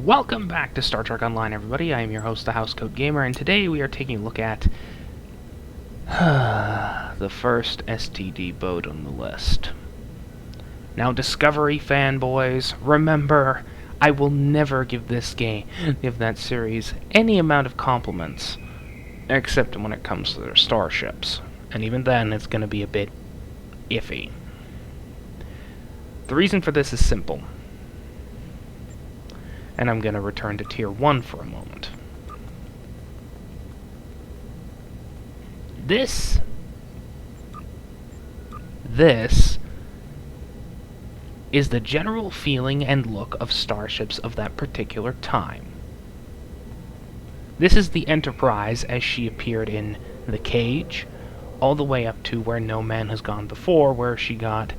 Welcome back to Star Trek Online, everybody. I am your host, the Housecoat Gamer, and today we are taking a look at the first STD boat on the list. Now, Discovery fanboys, remember, I will never give that series any amount of compliments, except when it comes to their starships, and even then, it's going to be a bit iffy. The reason for this is simple. And I'm going to return to Tier 1 for a moment. This is the general feeling and look of starships of that particular time. This is the Enterprise as she appeared in The Cage, all the way up to Where No Man Has Gone Before, where she got,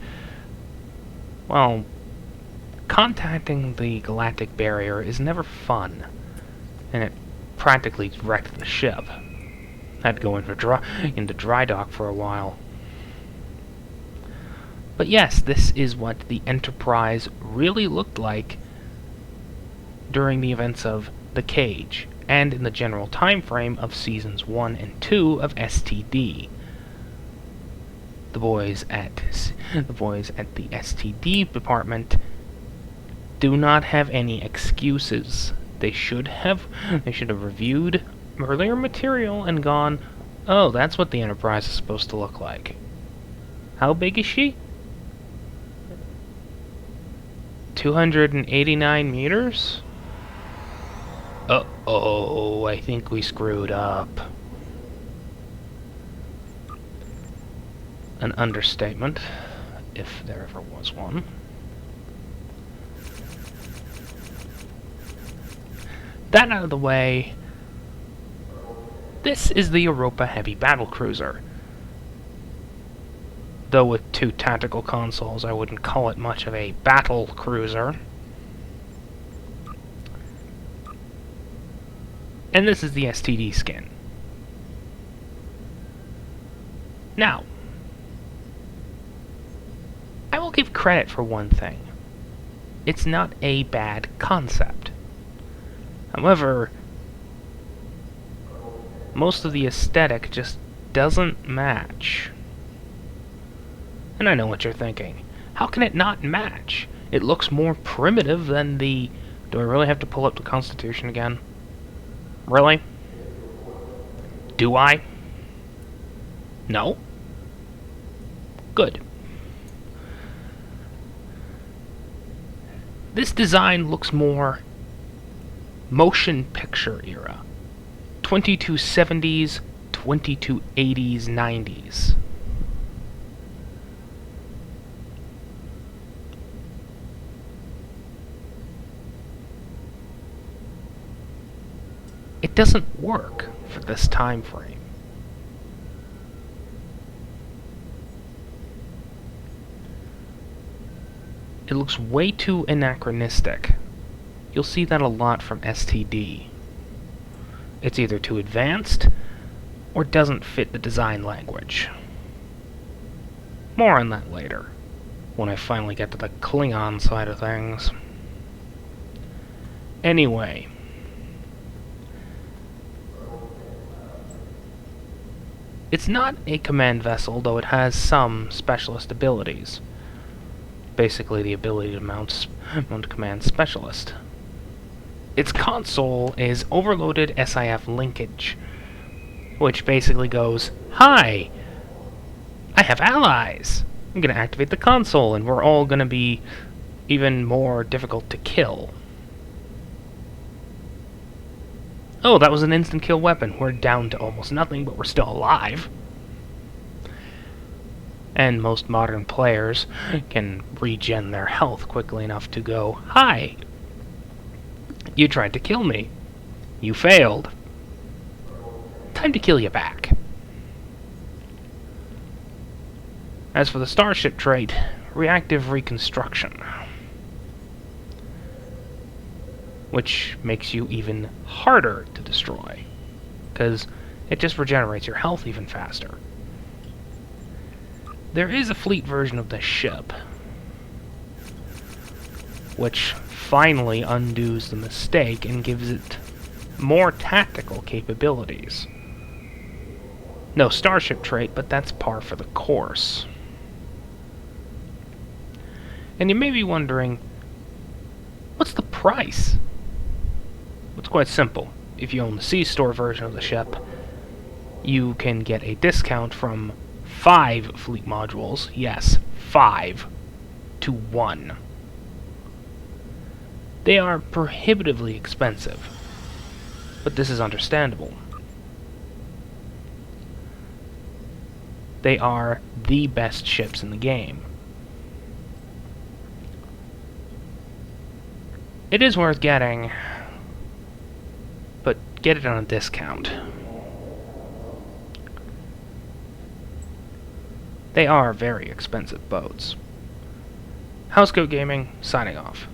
well, contacting the galactic barrier is never fun, and it practically wrecked the ship. Had to go into dry dock for a while. But yes, this is what the Enterprise really looked like during the events of The Cage, and in the general time frame of Seasons 1 and 2 of STD. The boys at the STD department do not have any excuses. They should have reviewed earlier material and gone, oh, that's what the Enterprise is supposed to look like. How big is she? 289 meters? Uh-oh, I think we screwed up. An understatement, if there ever was one. That out of the way, this is the Europa Heavy Battlecruiser. Though with two tactical consoles, I wouldn't call it much of a battle cruiser. And this is the STD skin. Now, I will give credit for one thing. It's not a bad concept. However, most of the aesthetic just doesn't match. And I know what you're thinking. How can it not match? It looks more primitive than the... Do I really have to pull up the Constitution again? Really? Do I? No? Good. This design looks more motion picture era. 2270s, 2280s, 90s. It doesn't work for this time frame. It looks way too anachronistic. You'll see that a lot from STD. It's either too advanced, or doesn't fit the design language. More on that later, when I finally get to the Klingon side of things. Anyway. It's not a command vessel, though it has some specialist abilities. Basically the ability to mount command specialist. Its console is overloaded SIF linkage, which basically goes, hi, I have allies. I'm going to activate the console, and we're all going to be even more difficult to kill. Oh, that was an instant kill weapon. We're down to almost nothing, but we're still alive. And most modern players can regen their health quickly enough to go, hi, you tried to kill me. You failed. Time to kill you back. As for the starship trait, reactive reconstruction, which makes you even harder to destroy, because it just regenerates your health even faster. There is a fleet version of this ship, which finally undoes the mistake and gives it more tactical capabilities. No starship trait, but that's par for the course. And you may be wondering, what's the price? It's quite simple. If you own the C-Store version of the ship, you can get a discount from 5 fleet modules, yes, 5, to 1. They are prohibitively expensive, but this is understandable. They are the best ships in the game. It is worth getting, but get it on a discount. They are very expensive boats. Housecoat Gaming, signing off.